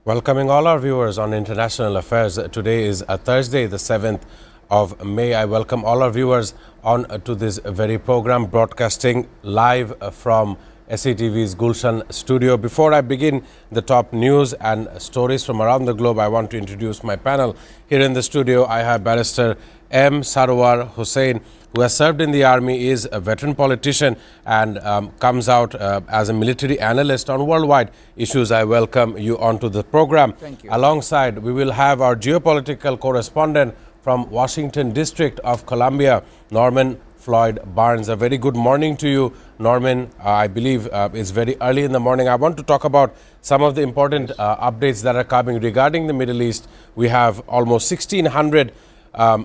Welcoming all our viewers on International Affairs. Today is Thursday, the 7th of May. I welcome all our viewers on to this very program, broadcasting live from SATV's Gulshan studio. Before I begin the top news and stories from around the globe, I want to introduce my panel. Here in the studio, I have Barrister M. Sarwar Hussain, who has served in the army, is a veteran politician and comes out as a military analyst on worldwide issues. I welcome you onto the program. Thank you. Alongside, we will have our geopolitical correspondent from Washington District of Columbia, Norman Floyd Barnes. A very good morning to you, Norman. I believe it's very early in the morning. I want to talk about some of the important updates that are coming regarding the Middle East. We have almost 1,600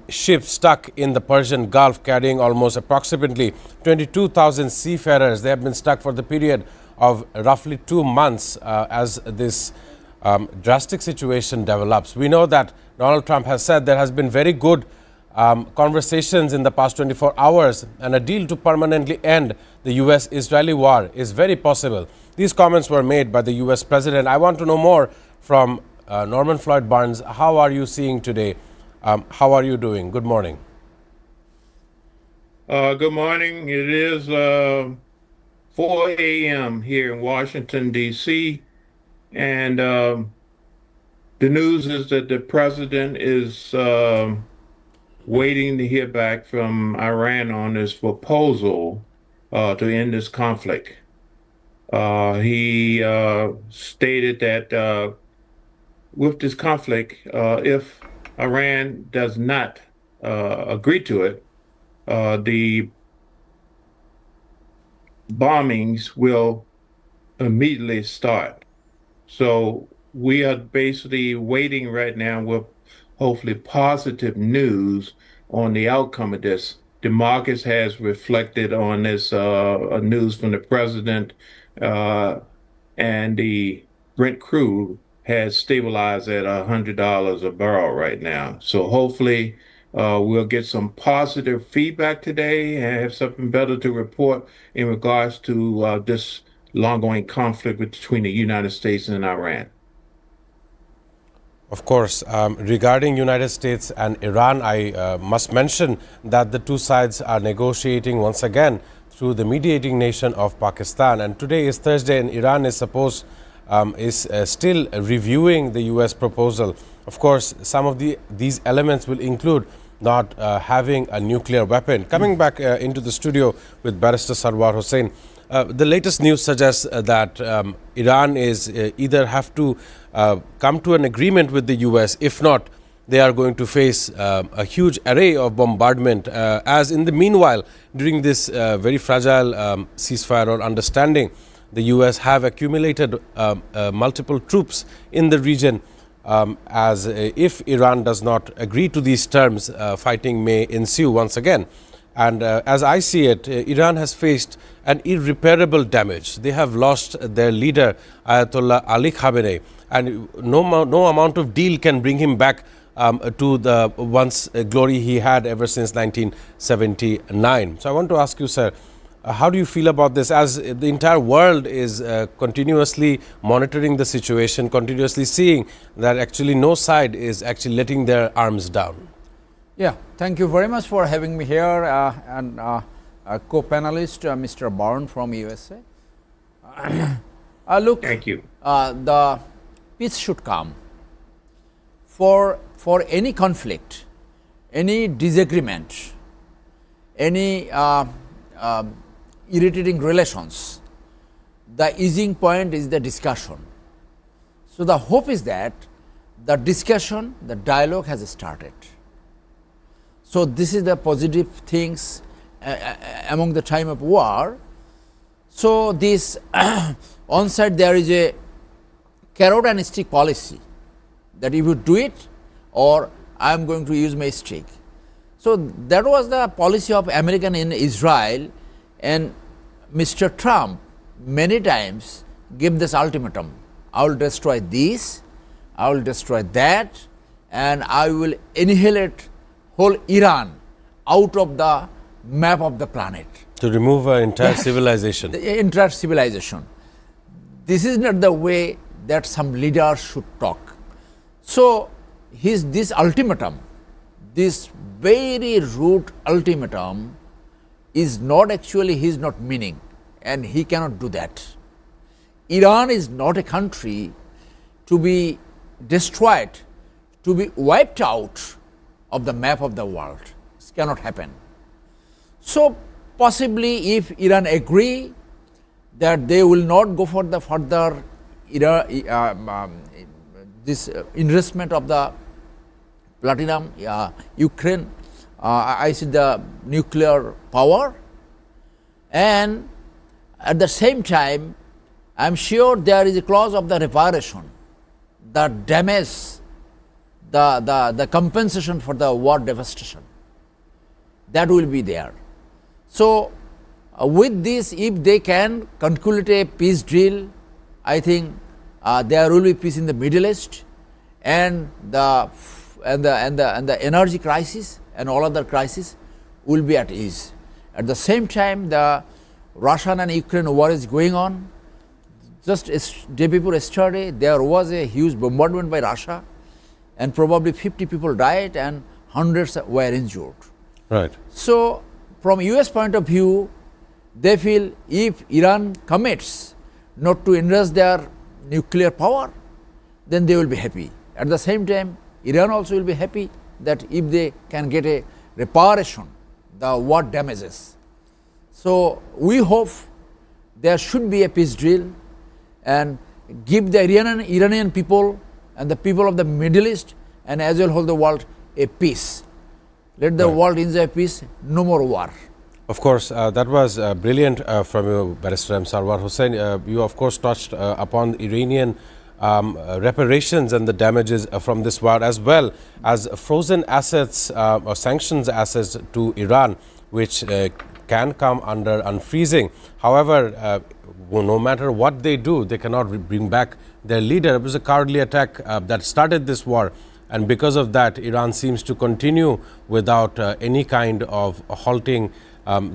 ships stuck in the Persian Gulf carrying almost approximately 22,000 seafarers. They have been stuck for the period of roughly 2 months as this drastic situation develops. We know that Donald Trump has said there has been very good conversations in the past 24 hours and a deal to permanently end the U.S.-Israeli war is very possible. These comments were made by the U.S. President. I want to know more from Norman Floyd Barnes. How are you seeing today? How are you doing? Good morning. Good morning. It is 4 a.m. here in Washington, D.C. And the news is that the president is waiting to hear back from Iran on this proposal to end this conflict. He stated that with this conflict, if Iran does not agree to it, the bombings will immediately start. So we are basically waiting right now with hopefully positive news on the outcome of this. The markets has reflected on this news from the president, and the Brent crude has stabilized at $100 a barrel right now. So hopefully we'll get some positive feedback today and have something better to report in regards to this ongoing conflict between the United States and Iran. Of course, regarding United States and Iran, I must mention that the two sides are negotiating once again through the mediating nation of Pakistan. And today is Thursday, and Iran is still reviewing the U.S. proposal. Of course, some of these elements will include not having a nuclear weapon. Coming back into the studio with Barrister Sarwar Hussain, the latest news suggests that Iran is either have to come to an agreement with the U.S. If not, they are going to face a huge array of bombardment. As in the meanwhile, during this very fragile ceasefire or understanding, the U.S. have accumulated multiple troops in the region. As if Iran does not agree to these terms, fighting may ensue once again. And as I see it, Iran has faced an irreparable damage. They have lost their leader, Ayatollah Ali Khamenei, and no amount of deal can bring him back to the once glory he had ever since 1979. So I want to ask you, sir, how do you feel about this, as the entire world is continuously monitoring the situation, continuously seeing that actually no side is actually letting their arms down? Yeah, thank you very much for having me here, and a co-panelist, Mr. Barnes from USA. Look, Thank you. The peace should come. For any conflict, any disagreement, any irritating relations, the easing point is the discussion. So the hope is that the discussion, the dialogue has started. So this is the positive things among the time of war. So this on side there is a carrot and stick policy, that if you do it or I am going to use my stick. So that was the policy of American in Israel, and Mr. Trump many times gave this ultimatum: I will destroy this, I will destroy that, and I will annihilate whole Iran out of the map of the planet. To remove an entire civilization. The entire civilization. This is not the way that some leaders should talk. So this ultimatum, this very rude ultimatum is not actually, he is not meaning, and he cannot do that. Iran is not a country to be destroyed, to be wiped out of the map of the world. This cannot happen. So possibly if Iran agree that they will not go for the further this investment of the platinum, Ukraine, I see the nuclear power, and at the same time, I am sure there is a clause of the reparation, the damage, the compensation for the war devastation, that will be there. So with this, if they can conclude a peace deal, I think there will be peace in the Middle East, and the energy crisis and all other crises will be at ease. At the same time, the Russian and Ukraine war is going on. Just day before yesterday, there was a huge bombardment by Russia, and probably 50 people died and hundreds were injured. Right. So from US point of view, they feel if Iran commits not to enlarge their nuclear power, then they will be happy. At the same time, Iran also will be happy that if they can get a reparation, the war damages. So we hope there should be a peace deal and give the Iranian people and the people of the Middle East and as well whole the world a peace. Let the world enjoy peace, no more war. Of course, that was brilliant from you, Barrister M. Sarwar Hussain. You, of course, touched upon Iranian reparations and the damages from this war, as well as frozen assets or sanctions assets to Iran, which can come under unfreezing. However, no matter what they do, they cannot bring back their leader. It was a cowardly attack that started this war. And because of that, Iran seems to continue without any kind of halting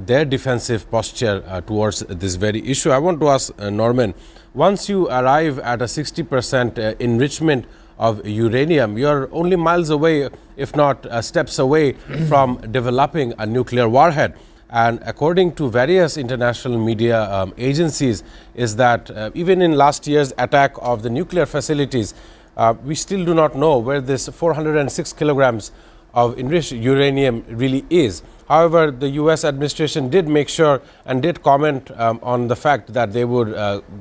their defensive posture towards this very issue. I want to ask Norman, once you arrive at a 60% enrichment of uranium, you're only miles away, if not steps away from developing a nuclear warhead. And according to various international media agencies, is that even in last year's attack of the nuclear facilities, we still do not know where this 406 kilograms of enriched uranium really is. However, the US administration did make sure and did comment on the fact that they would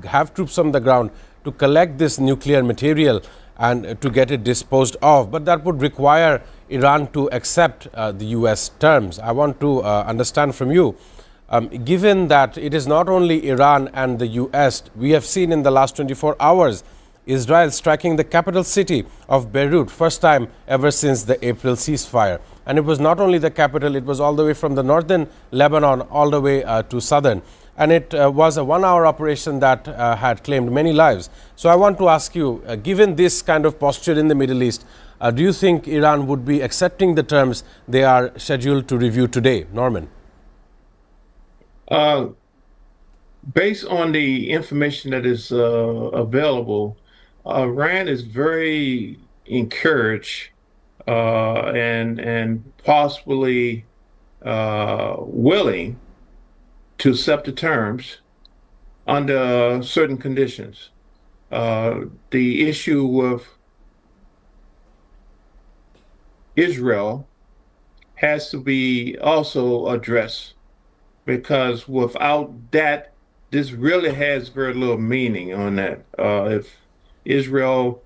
have troops on the ground to collect this nuclear material and to get it disposed of. But that would require Iran to accept the US terms. I want to understand from you, given that it is not only Iran and the US, we have seen in the last 24 hours Israel striking the capital city of Beirut, first time ever since the April ceasefire. And it was not only the capital, it was all the way from the northern Lebanon all the way to southern. And it was a 1-hour operation that had claimed many lives. So I want to ask you, given this kind of posture in the Middle East, do you think Iran would be accepting the terms they are scheduled to review today? Norman. Based on the information that is available, Iran is very encouraged and possibly willing to accept the terms under certain conditions. The issue with Israel has to be also addressed, because without that, this really has very little meaning on that. If Israel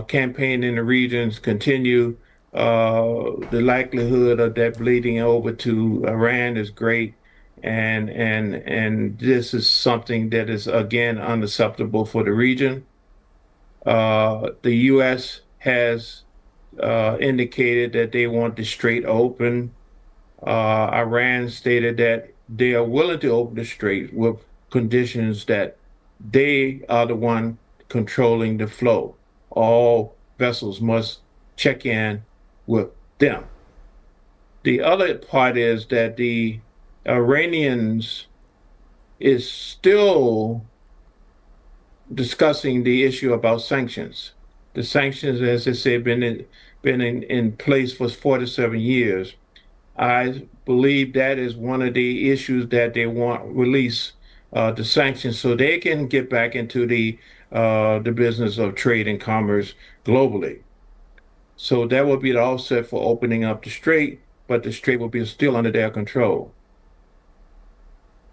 campaign in the regions continue, the likelihood of that bleeding over to Iran is great, and this is something that is again unacceptable for the region. The U.S. has indicated that they want the Strait open. Iran stated that they are willing to open the Strait with conditions that they are the one controlling the flow. All vessels must check in with them. The other part is that the Iranians is still discussing the issue about sanctions. The sanctions, as I said, been in place for 47 years. I believe that is one of the issues that they want release the sanctions so they can get back into the business of trade and commerce globally. So that will be the offset for opening up the strait, but the strait will be still under their control.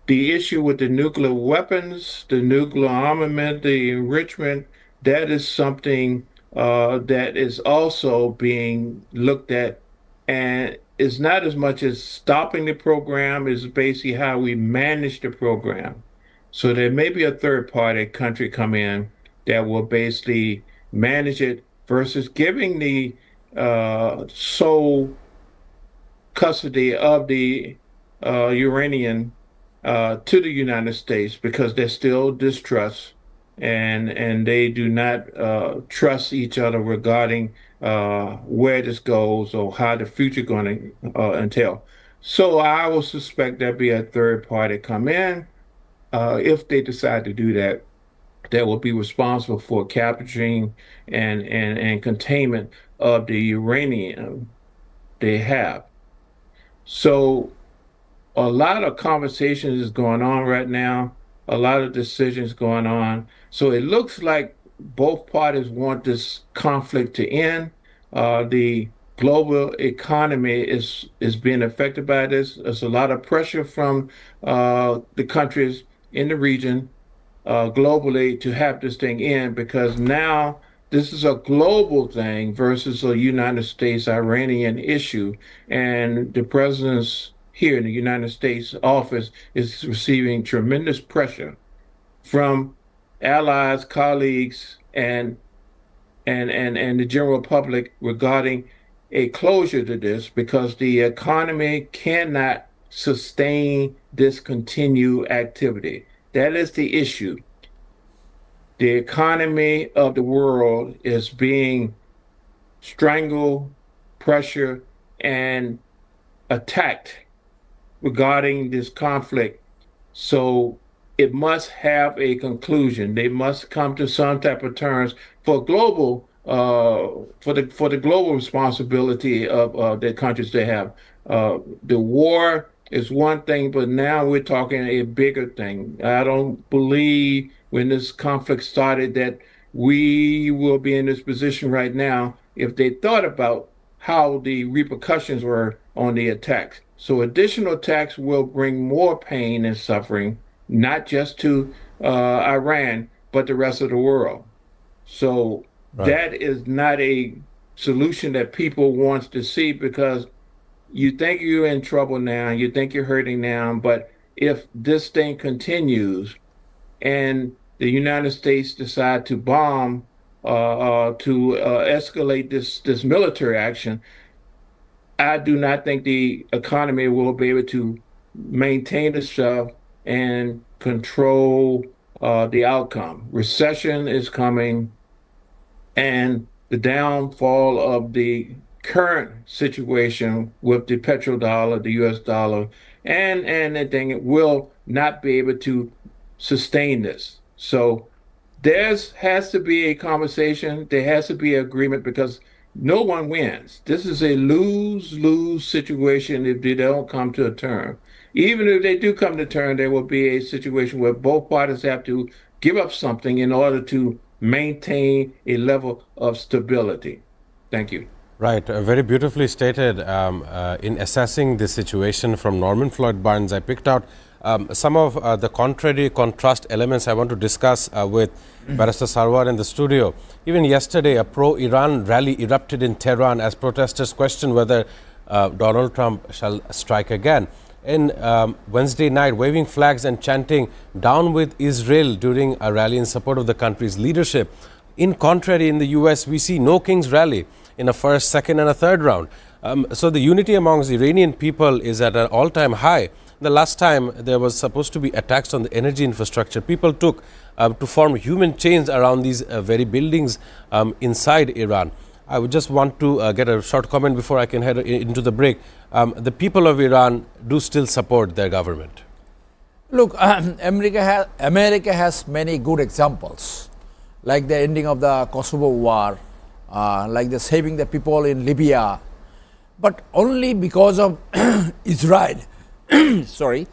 The issue with the nuclear weapons, the nuclear armament, the enrichment, that is something that is also being looked at. And it's not as much as stopping the program, it's basically how we manage the program. So there may be a third party country come in that will basically manage it versus giving the sole custody of the uranium to the United States because there's still distrust and they do not trust each other regarding where this goes or how the future going to entail. So I will suspect there'll be a third party come in if they decide to do that. That will be responsible for capturing and containment of the uranium they have. So a lot of conversations is going on right now, a lot of decisions going on. So it looks like both parties want this conflict to end. The global economy is being affected by this. There's a lot of pressure from the countries in the region globally to have this thing in because now this is a global thing versus a United States Iranian issue. And the president's here in the United States office is receiving tremendous pressure from allies, colleagues, and the general public regarding a closure to this because the economy cannot sustain this continued activity. That is the issue. The economy of the world is being strangled, pressured, and attacked regarding this conflict. So it must have a conclusion. They must come to some type of terms for global for the global responsibility of the countries they have. The war is one thing, but now we're talking a bigger thing. I don't believe when this conflict started that we will be in this position right now if they thought about how the repercussions were on the attacks. So additional attacks will bring more pain and suffering, not just to Iran, but the rest of the world. So that is not a solution that people want to see because you think you're in trouble now, you think you're hurting now, but if this thing continues and the United States decide to bomb to escalate this military action, I do not think the economy will be able to maintain itself and control the outcome. Recession is coming, and the downfall of the current situation with the petrodollar, the US dollar, and the thing will not be able to sustain this. So there has to be a conversation, there has to be agreement because no one wins. This is a lose-lose situation if they don't come to a term. Even if they do come to term, there will be a situation where both parties have to give up something in order to maintain a level of stability. Thank you. Right, very beautifully stated. In assessing the situation from Norman Floyd Barnes, I picked out some of the contrast elements I want to discuss with Barrister Sarwar in the studio. Even yesterday, a pro-Iran rally erupted in Tehran as protesters questioned whether Donald Trump shall strike again. In Wednesday night, waving flags and chanting "Down with Israel" during a rally in support of the country's leadership. In contrary, in the US, we see no King's rally in a first, second and a third round. So the unity amongst the Iranian people is at an all-time high. The last time there was supposed to be attacks on the energy infrastructure, people took to form human chains around these very buildings inside Iran. I would just want to get a short comment before I can head into the break. The people of Iran do still support their government. Look, America has many good examples, like the ending of the Kosovo War, like the saving the people in Libya, but only because of Israel. Sorry,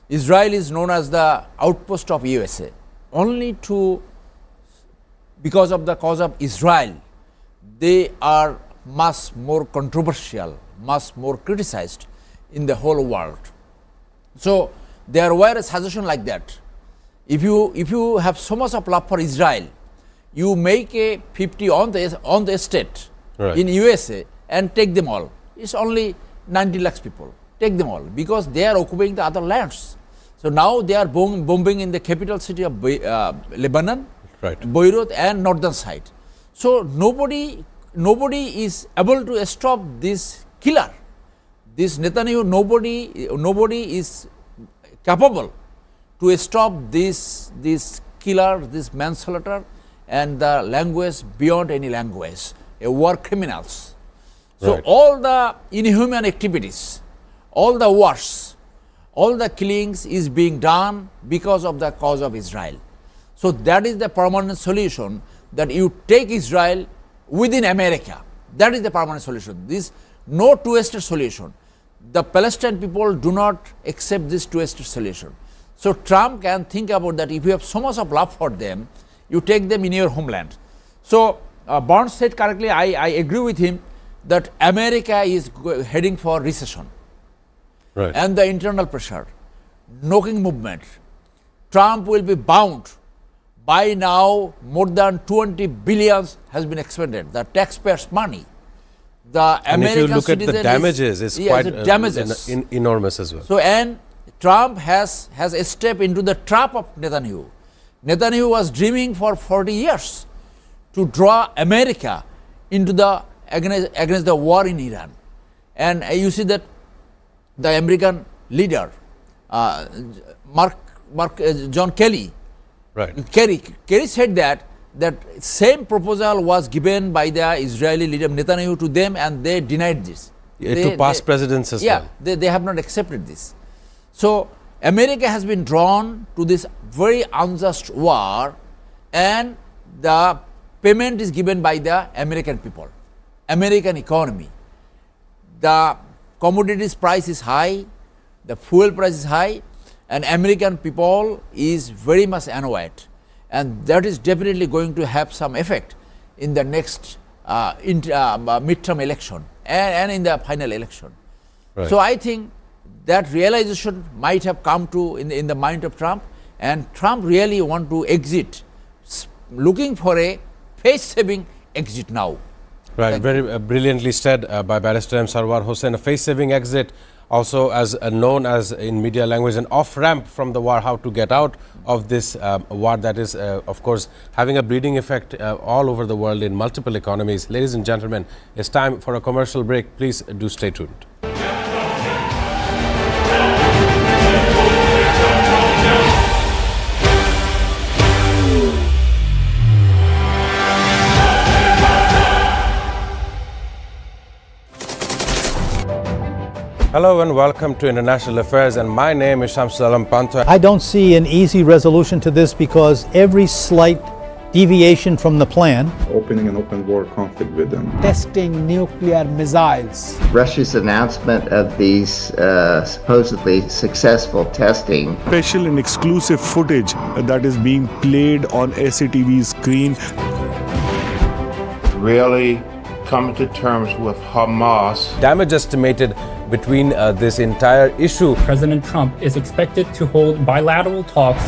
Israel is known as the outpost of USA. Only because of the cause of Israel, they are much more controversial, much more criticized in the whole world. So there were a suggestion like that. If you have so much of love for Israel, you make a 50 on the estate in USA and take them all. It's only 90 lakhs people. Take them all because they are occupying the other lands. So now they are bombing in the capital city of Lebanon, Beirut, and northern side. So nobody is able to stop this killer. This Netanyahu, nobody is capable to stop this killer, this manslaughter, and the language beyond any language, a war criminals. So all the inhuman activities, all the wars, all the killings is being done because of the cause of Israel. So that is the permanent solution, that you take Israel within America. That is the permanent solution. This no two-state solution. The Palestinian people do not accept this two-state solution. So Trump can think about that. If you have so much of love for them, you take them in your homeland. So Burns said correctly, I agree with him, that America is heading for recession. And the internal pressure, knocking movement. Trump will be bound. By now, more than 20 billions has been expended, the taxpayers' money. The and American if you look at the damages, it's quite enormous as well. So, and Trump has a step into the trap of Netanyahu. Netanyahu was dreaming for 40 years to draw America into the against the war in Iran. And you see that the American leader, John Kelly, Kerry said that same proposal was given by the Israeli leader Netanyahu to them, and they denied this. To past presidents as well. They have not accepted this. So America has been drawn to this very unjust war, and the payment is given by the American people, American economy. The commodities price is high, the fuel price is high, and American people is very much annoyed, and that is definitely going to have some effect in the next midterm election and in the final election. So I think that realization might have come to in the mind of Trump, and Trump really want to exit, looking for a face-saving exit now. Very brilliantly said by Barrister M. Sarwar Hossain. A face-saving exit, also as known as in media language an off-ramp from the war, how to get out of this war that is, of course, having a bleeding effect all over the world in multiple economies. Ladies and gentlemen, it's time for a commercial break. Please do stay tuned. Hello and welcome to International Affairs, and my name is Shamsul Alam Panto. I don't see an easy resolution to this because every slight deviation from the plan, opening an open war conflict with them, testing nuclear missiles, Russia's announcement of these supposedly successful testing, special and exclusive footage that is being played on SATV's screen, Really coming to terms with Hamas. Damage estimated between this entire issue. President Trump is expected to hold bilateral talks.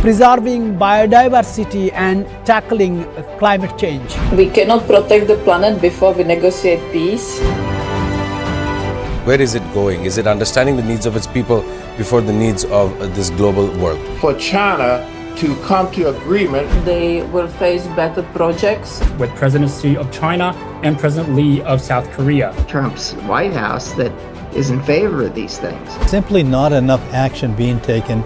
preserving biodiversity and tackling climate change. We cannot protect the planet before we negotiate peace. Where is it going? Is it understanding the needs of its people before the needs of this global world? For China to come to agreement, They will face better projects. With presidency of China and President Lee of South Korea. Trump's White House that is in favor of these things. simply not enough action being taken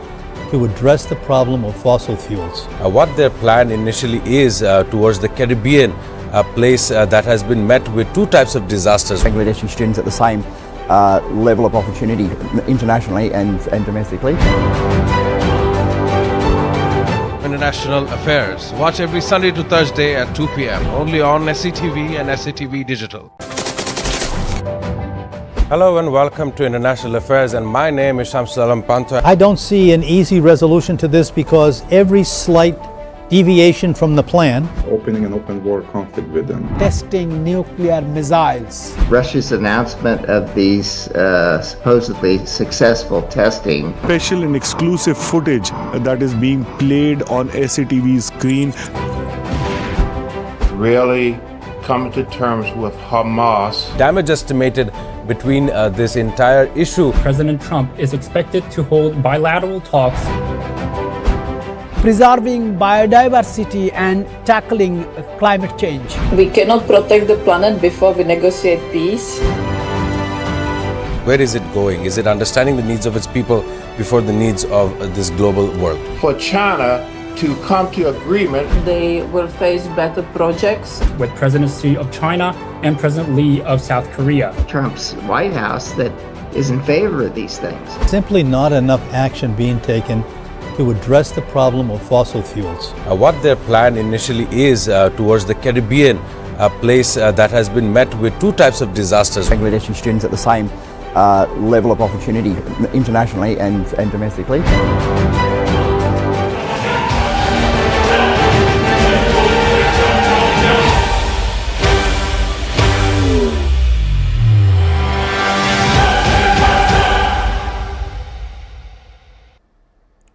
to address the problem of fossil fuels. What their plan initially is towards the Caribbean, a place that has been met with two types of disasters. Bangladeshi students at the same level of opportunity internationally and domestically. International Affairs. Watch every Sunday to Thursday at 2 p.m. only on SATV and SATV Digital. Hello and welcome to International Affairs, and my name is Shamsul Alam Pantha. I don't see an easy resolution to this because every slight deviation from the plan, opening an open war conflict with them. Testing nuclear missiles. Russia's announcement of these supposedly successful testing. Special and exclusive footage that is being played on SATV screen. Really coming to terms with Hamas. Damage estimated between this entire issue. President Trump is expected to hold bilateral talks. Preserving biodiversity and tackling climate change. We cannot protect the planet before we negotiate peace. Where is it going? Is it understanding the needs of its people before the needs of this global world? For China to come to agreement, They will face better projects. With President Xi of China and President Lee of South Korea. Trump's White House that is in favor of these things. simply not enough action being taken to address the problem of fossil fuels. What their plan initially is towards the Caribbean, a place that has been met with two types of disasters. Bangladeshi students at the same level of opportunity internationally and domestically.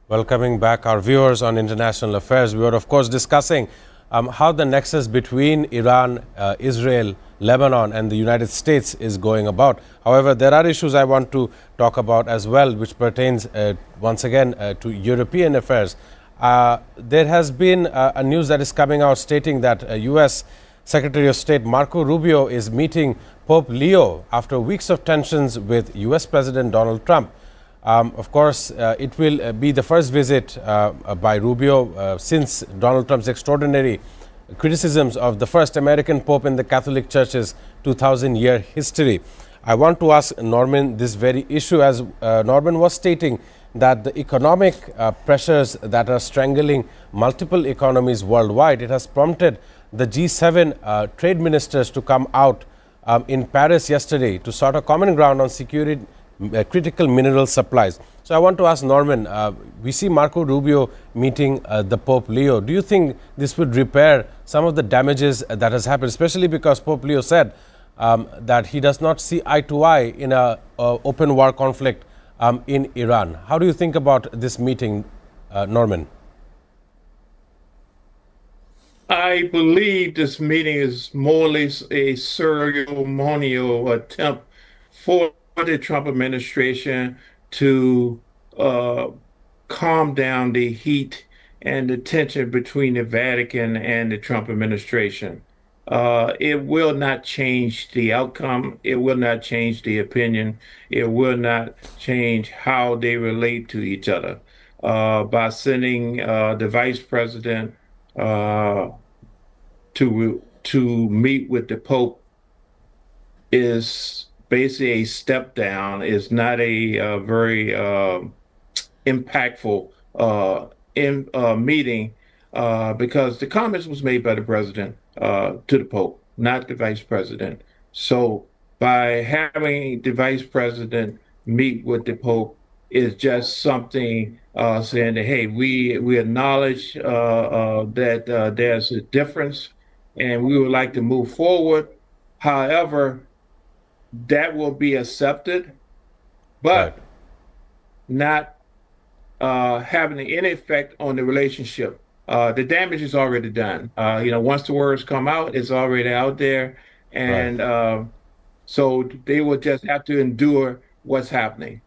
Welcoming back our viewers on International Affairs. We were, of course, discussing how the nexus between Iran, Israel, Lebanon and the United States is going about. However, there are issues I want to talk about as well, which pertains once again to European affairs. There has been a news that is coming out stating that U.S. Secretary of State Marco Rubio is meeting Pope Leo after weeks of tensions with U.S. President Donald Trump. Of course, it will be the first visit by Rubio since Donald Trump's extraordinary criticisms of the first American Pope in the Catholic Church's 2,000-year history. I want to ask Norman this very issue, as Norman was stating that the economic pressures that are strangling multiple economies worldwide, it has prompted the G7 trade ministers to come out in Paris yesterday to sort of common ground on security critical mineral supplies. So I want to ask Norman, we see Marco Rubio meeting the Pope Leo. Do you think this would repair some of the damages that has happened, especially because Pope Leo said that he does not see eye to eye in a open war conflict in Iran? How do you think about this meeting, Norman? I believe this meeting is more or less a ceremonial attempt for the Trump administration to calm down the heat and the tension between the Vatican and the Trump administration. It will not change the outcome. It will not change the opinion. It will not change how they relate to each other. By sending the vice president to meet with the Pope is basically a step down, is not a very impactful meeting because the comments was made by the president to the Pope, not the vice president. So by having the vice president meet with the Pope is just something saying that, hey, we acknowledge that there's a difference and we would like to move forward. However, that will be accepted, but not having any effect on the relationship. The damage is already done. Once the words come out, it's already out there. And so they will just have to endure what's happening.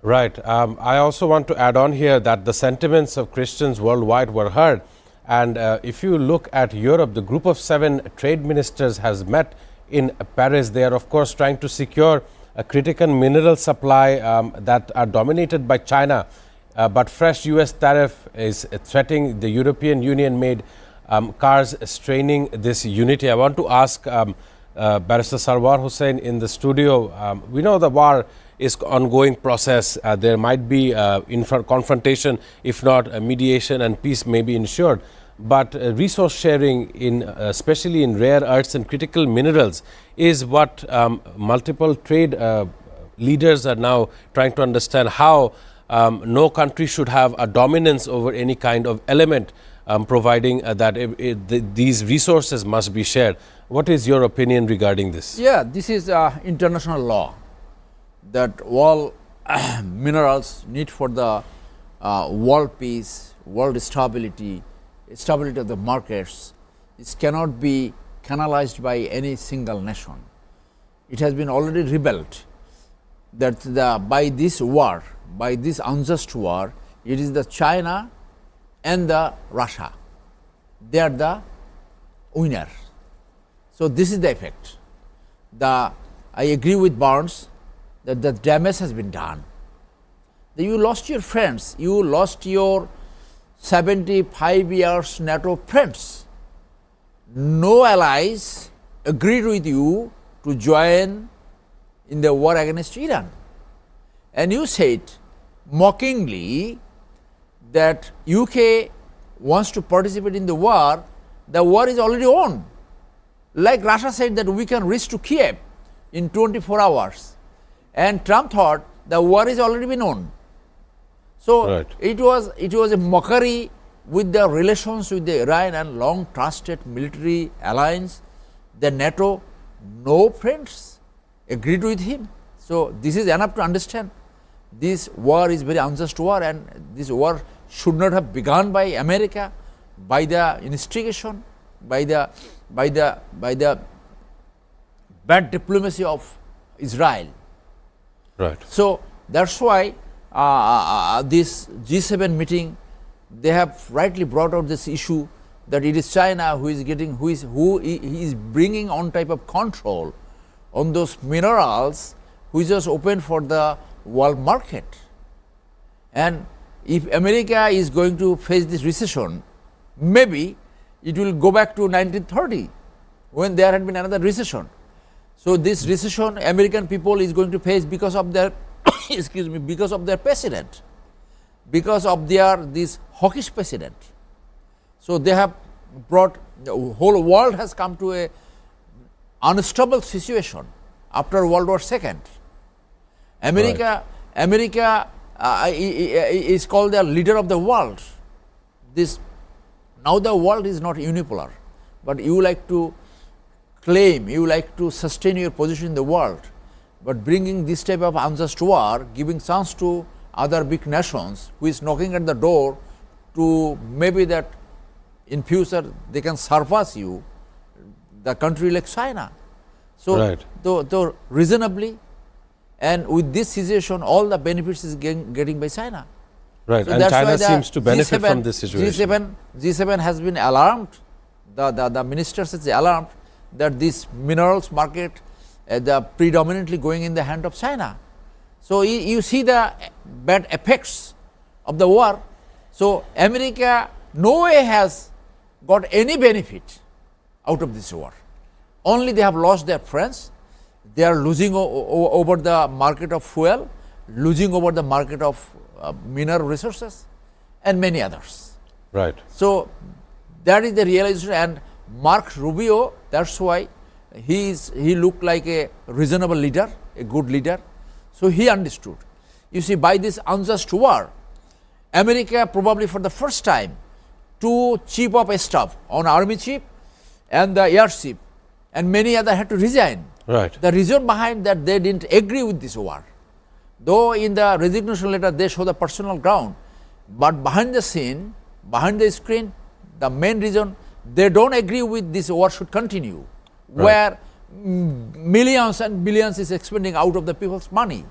Right. I also want to add on here that the sentiments of Christians worldwide were heard. And if you look at Europe, the group of 7 trade ministers has met in Paris. They are, of course, trying to secure a critical mineral supply that are dominated by China. But fresh U.S. tariff is threatening the European Union-made cars, straining this unity. I want to ask Barrister Sarwar Hussain in the studio. We know the war is ongoing process. There might be confrontation, if not mediation, and peace may be ensured. But resource sharing, especially in rare earths and critical minerals, is what multiple trade leaders are now trying to understand how no country should have a dominance over any kind of element, providing that these resources must be shared. What is your opinion regarding this? Yeah, this is international law that all minerals need for the world peace, world stability of the markets. It cannot be canalized by any single nation. It has been already rebelled that by this war, by this unjust war, it is the China and the Russia. They are the winner. So this is the effect. I agree with Barnes that the damage has been done. You lost your friends. You lost your 75 years NATO friends. No allies agreed with you to join in the war against Iran. And you said mockingly that UK wants to participate in the war is already on. Like Russia said that we can reach to Kiev in 24 hours. And Trump thought the war is already been on. So right. it was a mockery with the relations with the Iran and long trusted military alliance. The NATO, no friends agreed with him. So this is enough to understand this war is very unjust war, and this war should not have begun by America, by the instigation, by the bad diplomacy of Israel. Right. So that's why this G7 meeting, they have rightly brought out this issue that it is China who is bringing on type of control on those minerals which is open for the world market. And if America is going to face this recession, maybe it will go back to 1930 when there had been another recession. So this recession American people is going to face because of their because of their president, because of this hawkish president. So they have brought, the whole world has come to a unstable situation after World War II. America is called the leader of the world. Now the world is not unipolar, but you like to claim, you like to sustain your position in the world, but bringing this type of unjust war, giving chance to other big nations who is knocking at the door to maybe that in future they can surpass you, the country like China. So right. though reasonably, and with this situation, all the benefits is getting by China. Right, so and China seems to benefit from this situation. G7 has been alarmed. The ministers is alarmed that this minerals market predominantly going in the hand of China. So you see the bad effects of the war. So America no way has got any benefit out of this war. Only they have lost their friends. They are losing over the market of fuel, losing over the market of mineral resources, and many others. Right. So that is the realization. And Mark Rubio, that's why he looked like a reasonable leader, a good leader. So he understood. You see, by this unjust war, America probably for the first time, 2 chief of staff, on army chief and the air chief, and many other had to resign. Right. The reason behind that, they didn't agree with this war. Though in the resignation letter they show the personal ground, but behind the scene, behind the screen, the main reason, they don't agree with this war should continue, right. where millions and billions is expending out of the people's money.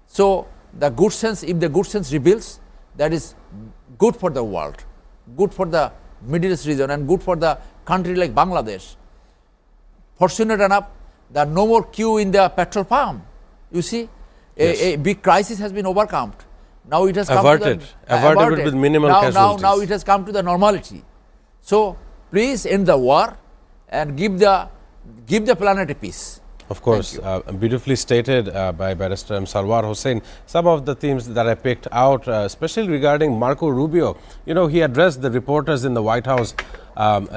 So the good sense, if the good sense reveals, that is good for the world, good for the Middle East region, and good for the country like Bangladesh. Fortunate enough, there are no more queue in the petrol pump. You see, a big crisis has been overcome. Now it has averted. come to averted with minimal casualties. Now it has come to the normality. So please end the war and give the give the planet a peace. Of course, beautifully stated by Barrister Salwar Hossain. Some of the themes that I picked out, especially regarding Marco Rubio. You know, he addressed the reporters in the White House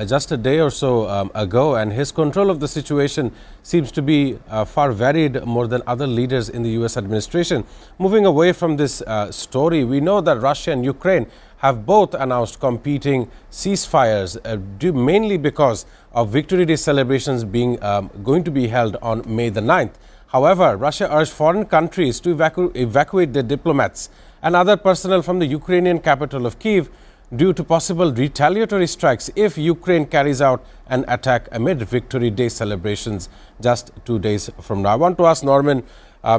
just a day or so ago, and his control of the situation seems to be far varied more than other leaders in the U.S. administration. Moving away from this story, we know that Russia and Ukraine have both announced competing ceasefires, mainly because of Victory Day celebrations being going to be held on May the 9th. However, Russia urged foreign countries to evacuate their diplomats and other personnel from the Ukrainian capital of Kyiv due to possible retaliatory strikes if Ukraine carries out an attack amid Victory Day celebrations just 2 days from now. I want to ask Norman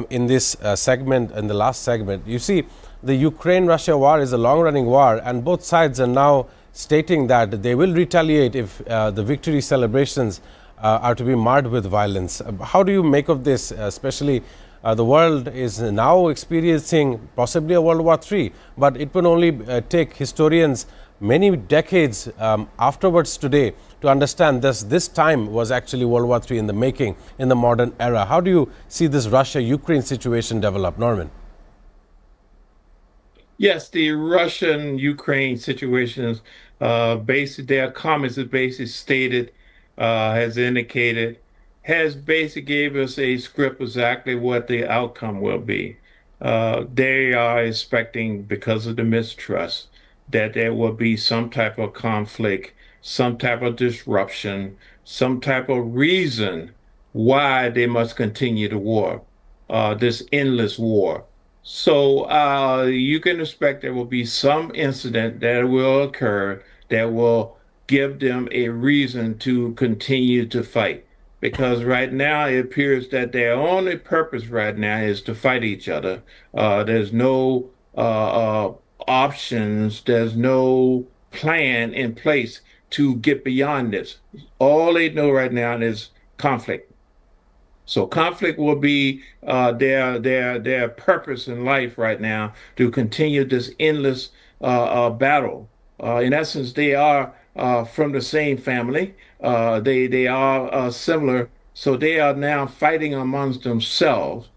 in this segment, in the last segment, you see, the Ukraine-Russia war is a long-running war, and both sides are now stating that they will retaliate if the victory celebrations are to be marred with violence. How do you make of this, especially the world is now experiencing possibly a World War III, but it will only take historians many decades afterwards today to understand this time was actually World War III in the making in the modern era. How do you see this Russia-Ukraine situation develop, Norman? Yes, the Russian-Ukraine situation is their comments have basically stated, has indicated, has basically gave us a script exactly what the outcome will be. They are expecting, because of the mistrust, that there will be some type of conflict, some type of disruption, some type of reason why they must continue the war, this endless war. So you can expect there will be some incident that will occur that will give them a reason to continue to fight. Because right now it appears that their only purpose right now is to fight each other. There's no options, there's no plan in place to get beyond this. All they know right now is conflict. So conflict will be their purpose in life right now, to continue this endless battle. In essence, they are from the same family. They are similar. So they are now fighting amongst themselves,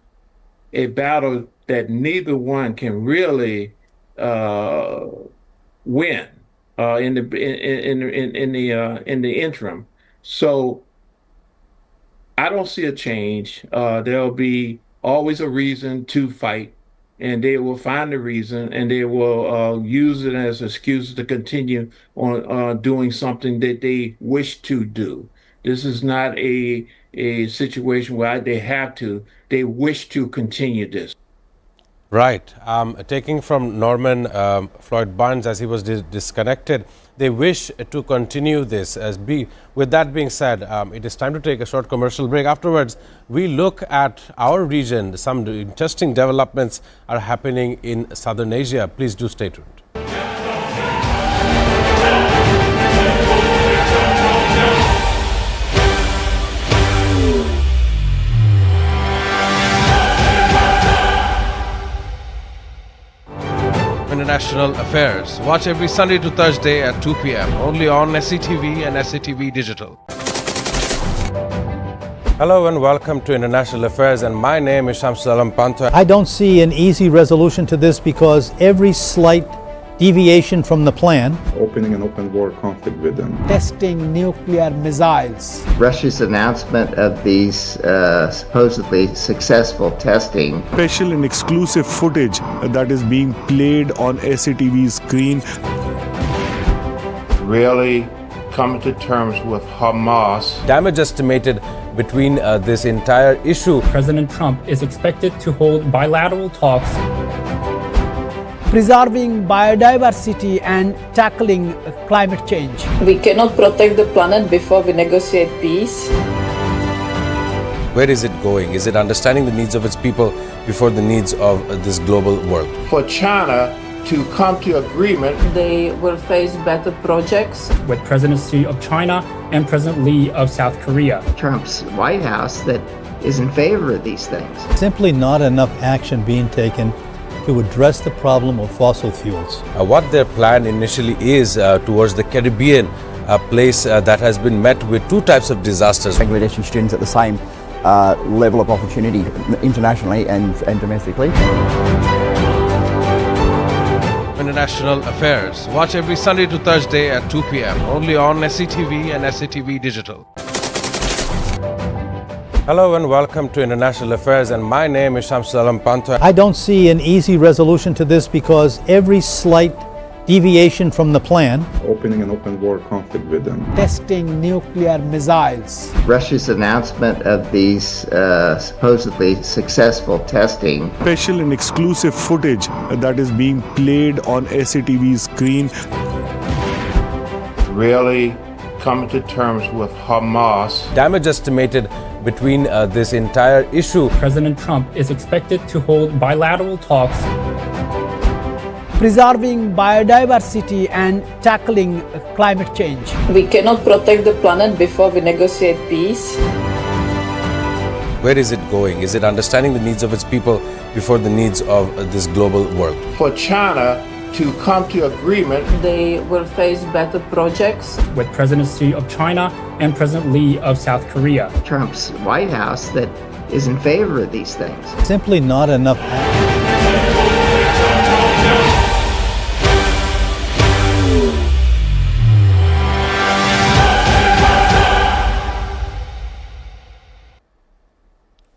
a battle that neither one can really win in the interim. So I don't see a change. There'll be always a reason to fight, and they will find a reason, and they will use it as an excuse to continue on doing something that they wish to do. This is not a situation where they have to. They wish to continue this. Right. Taking from Norman Floyd Barnes as he was disconnected, they wish to continue this. With that being said, it is time to take a short commercial break. Afterwards, we look at our region. Some interesting developments are happening in Southern Asia. Please do stay tuned. International Affairs. Watch every Sunday to Thursday at 2 p.m. only on SATV and SATV Digital. Hello and welcome to International Affairs, and my name is Shamsul Alam Pantha. I don't see an easy resolution to this because every slight deviation from the plan, opening an open war conflict with them, testing nuclear missiles, Russia's announcement of these supposedly successful testing, Special and exclusive footage that is being played on SATV's screen. Really coming to terms with Hamas. Damage estimated between this entire issue. President Trump is expected to hold bilateral talks. preserving biodiversity and tackling climate change. We cannot protect the planet before we negotiate peace. Where is it going? Is it understanding the needs of its people before the needs of this global world? For China to come to agreement, They will face better projects. With presidency of China and President Lee of South Korea. Trump's White House that is in favor of these things. simply not enough action being taken to address the problem of fossil fuels. What their plan initially is towards the Caribbean a place that has been met with two types of disasters. Bangladeshi students at the same level of opportunity internationally and domestically. International Affairs. Watch every Sunday to Thursday at 2 p.m. only on SATV and SATV Digital. Hello and welcome to International Affairs, and my name is Shamsul Alam Panta. I don't see an easy resolution to this because every slight deviation from the plan, opening an open war conflict with them. Testing nuclear missiles. Russia's announcement of these supposedly successful testing. Special and exclusive footage that is being played on SATV's screen. Really coming to terms with Hamas. Damage estimated between this entire issue. President Trump is expected to hold bilateral talks. Preserving biodiversity and tackling climate change. We cannot protect the planet before we negotiate peace. Where is it going? Is it understanding the needs of its people before the needs of this global world? For China to come to agreement, They will face better projects. With presidency of China and President Lee of South Korea. Trump's White House that is in favor of these things. simply not enough.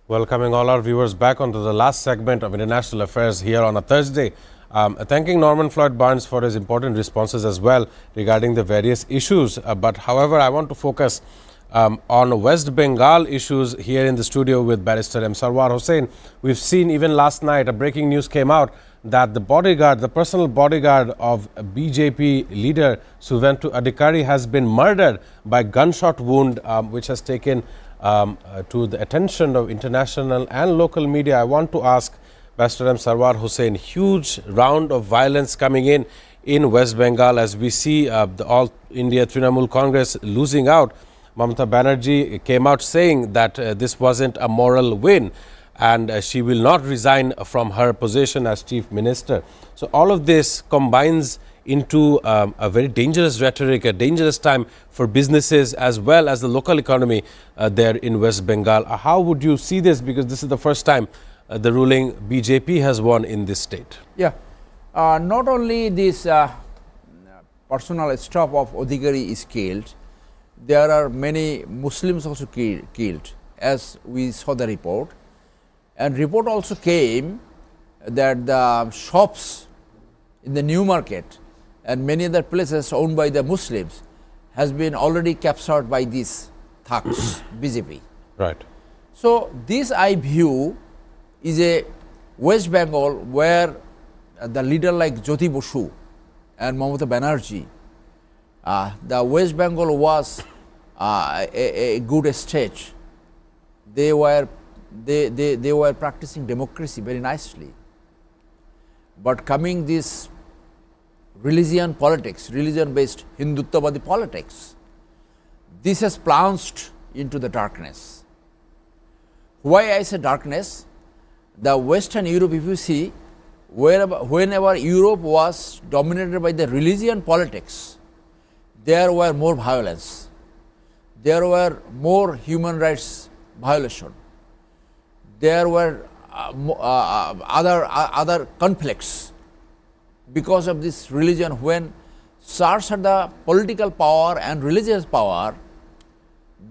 Welcoming all our viewers back onto the last segment of International Affairs here on a Thursday. Thanking Norman Floyd Barnes for his important responses as well regarding the various issues. But however, I want to focus on West Bengal issues here in the studio with Barrister M. Sarwar Hossain. We've seen even last night, a breaking news came out that the bodyguard, the personal bodyguard of BJP leader Suventu Adhikari has been murdered by gunshot wound, which has taken to the attention of international and local media. I want to ask Barrister M. Sarwar Hossain, huge round of violence coming in West Bengal as we see the All India Trinamool Congress losing out. Mamata Banerjee came out saying that this wasn't a moral win and she will not resign from her position as Chief Minister. So all of this combines into a very dangerous rhetoric, a dangerous time for businesses as well as the local economy there in West Bengal. How would you see this? Because this is the first time the ruling BJP has won in this state. Yeah, not only this personal staff of Adhikari is killed, there are many Muslims also killed, as we saw the report. And report also came that the shops in the New Market and many other places owned by the Muslims has been already captured by these thugs, BJP. Right. So this I view is a West Bengal where the leader like Jyoti Basu and Mamata Banerjee, the West Bengal was a good state. They were practicing democracy very nicely. But coming this religion politics, religion-based Hindutvadi politics, this has plunged into the darkness. Why I say darkness? The Western Europe, if you see, whenever Europe was dominated by the religion politics, there were more violence, there were more human rights violation, there were other conflicts because of this religion. When Tsars had the political power and religious power,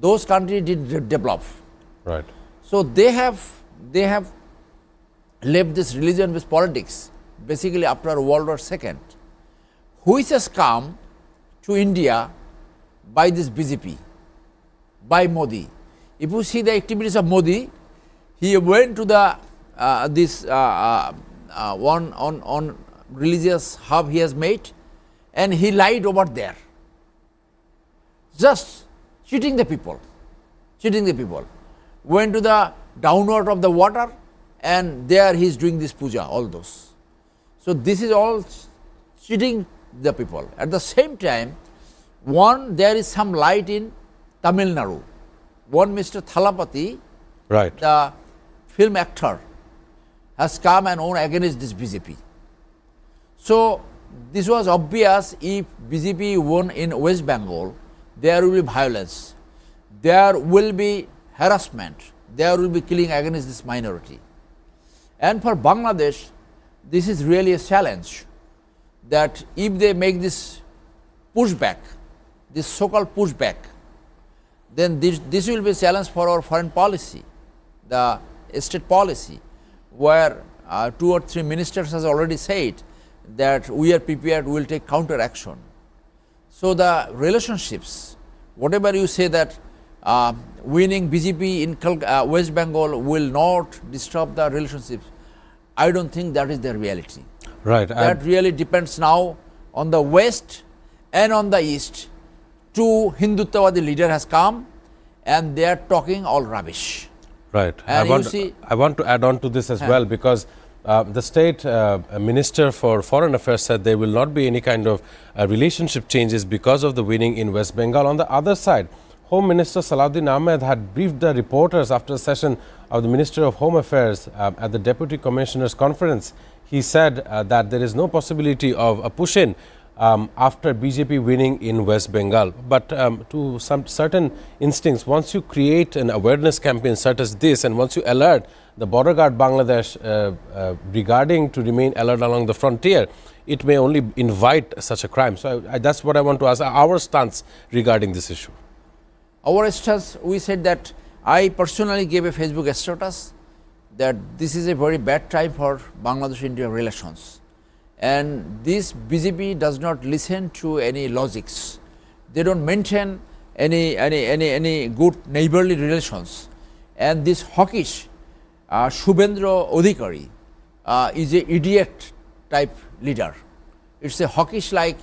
those countries did develop. Right. So they have left this religion-based politics basically after World War II, which has come to India by this BJP, by Modi. If you see the activities of Modi, he went to the one on religious hub he has made, and he lied over there, just cheating the people. Went to the downward of the water, and there he is doing this puja, all those. So this is all cheating the people. At the same time, there is some light in Tamil Nadu. One Mr. Thalapathy, Right. the film actor, has come and won against this BJP. So this was obvious. If BJP won in West Bengal, there will be violence, there will be harassment, there will be killing against this minority. And for Bangladesh, this is really a challenge, that if they make this pushback, this so-called pushback, then this will be a challenge for our foreign policy, the state policy, where 2 or 3 ministers has already said that we are prepared, we will take counter action. So the relationships, whatever you say that winning BJP in West Bengal will not disturb the relationships, I don't think that is the reality. Right. That really depends now on the West and on the East. 2 Hinduttavadi leader has come and they are talking all rubbish. Right. And I want to add on to this as well, because the state minister for foreign affairs said there will not be any kind of relationship changes because of the winning in West Bengal. On the other side, Home Minister Salahuddin Ahmed had briefed the reporters after a session of the Minister of Home Affairs at the Deputy Commissioners Conference. He said that there is no possibility of a push-in after BJP winning in West Bengal. But to some certain instincts, once you create an awareness campaign such as this, and once you alert the border guard Bangladesh regarding to remain alert along the frontier, it may only invite such a crime. So that's what I want to ask, our stance regarding this issue. Our stance, we said that I personally gave a Facebook status that this is a very bad time for Bangladesh-India relations. And this BJP does not listen to any logics. They don't maintain any good neighborly relations. And this hawkish Shubhendra Adhikari is an idiot type leader. It's a hawkish like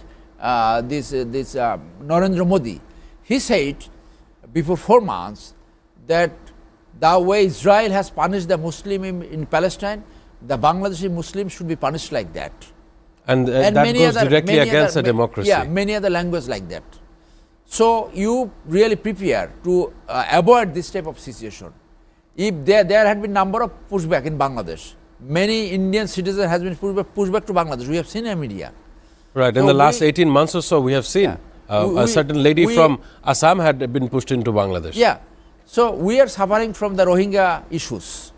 this Narendra Modi. He said before 4 months that the way Israel has punished the Muslim in Palestine, the Bangladeshi Muslims should be punished like that. And that goes directly against the democracy. Yeah, many other languages like that. So you really prepare to avoid this type of situation. If there had been number of pushback in Bangladesh, many Indian citizens has been pushed back to Bangladesh. We have seen in media. Right. In the last 18 months or so, we have seen a certain lady from Assam had been pushed into Bangladesh. Yeah. So we are suffering from the Rohingya issues.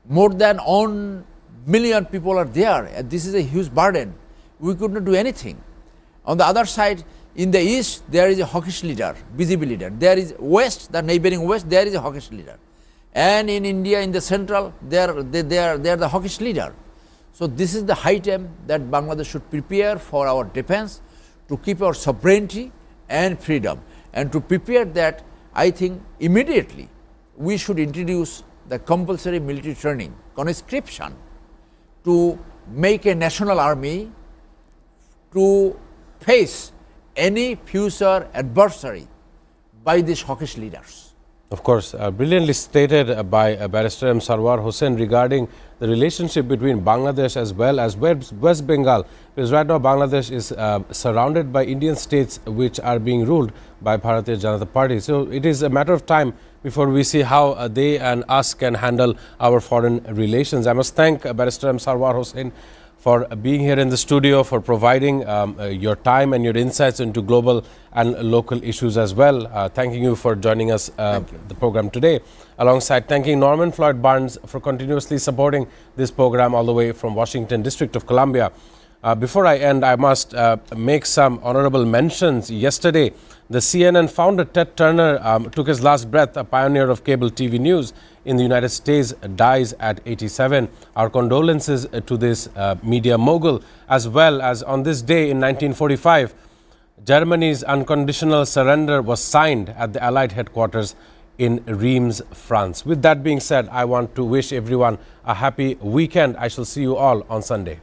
More than 1 million people are there. And this is a huge burden. We could not do anything. On the other side, in the east, there is a hawkish leader, BJP leader. There is west, the neighboring west, there is a hawkish leader. And in India, in the central, they are the hawkish leader. So this is the high time that Bangladesh should prepare for our defense, to keep our sovereignty and freedom. And to prepare that, I think immediately we should introduce the compulsory military training, conscription, to make a national army to face any future adversary by these hawkish leaders. Of course, brilliantly stated by Barrister M. Sarwar Hossain regarding the relationship between Bangladesh as well as West Bengal, because right now Bangladesh is surrounded by Indian states which are being ruled by Bharatiya Janata Party. So it is a matter of time before we see how they and us can handle our foreign relations. I must thank Barrister M. Sarwar Hossain for being here in the studio, for providing your time and your insights into global and local issues as well. Thanking you for joining us the program today. Alongside thanking Norman Floyd Barnes for continuously supporting this program all the way from Washington, District of Columbia. Before I end, I must make some honorable mentions. Yesterday, the CNN founder Ted Turner took his last breath. A pioneer of cable TV news in the United States dies at 87. Our condolences to this media mogul, as well as on this day in 1945, Germany's unconditional surrender was signed at the Allied headquarters in Reims, France. With that being said, I want to wish everyone a happy weekend. I shall see you all on Sunday.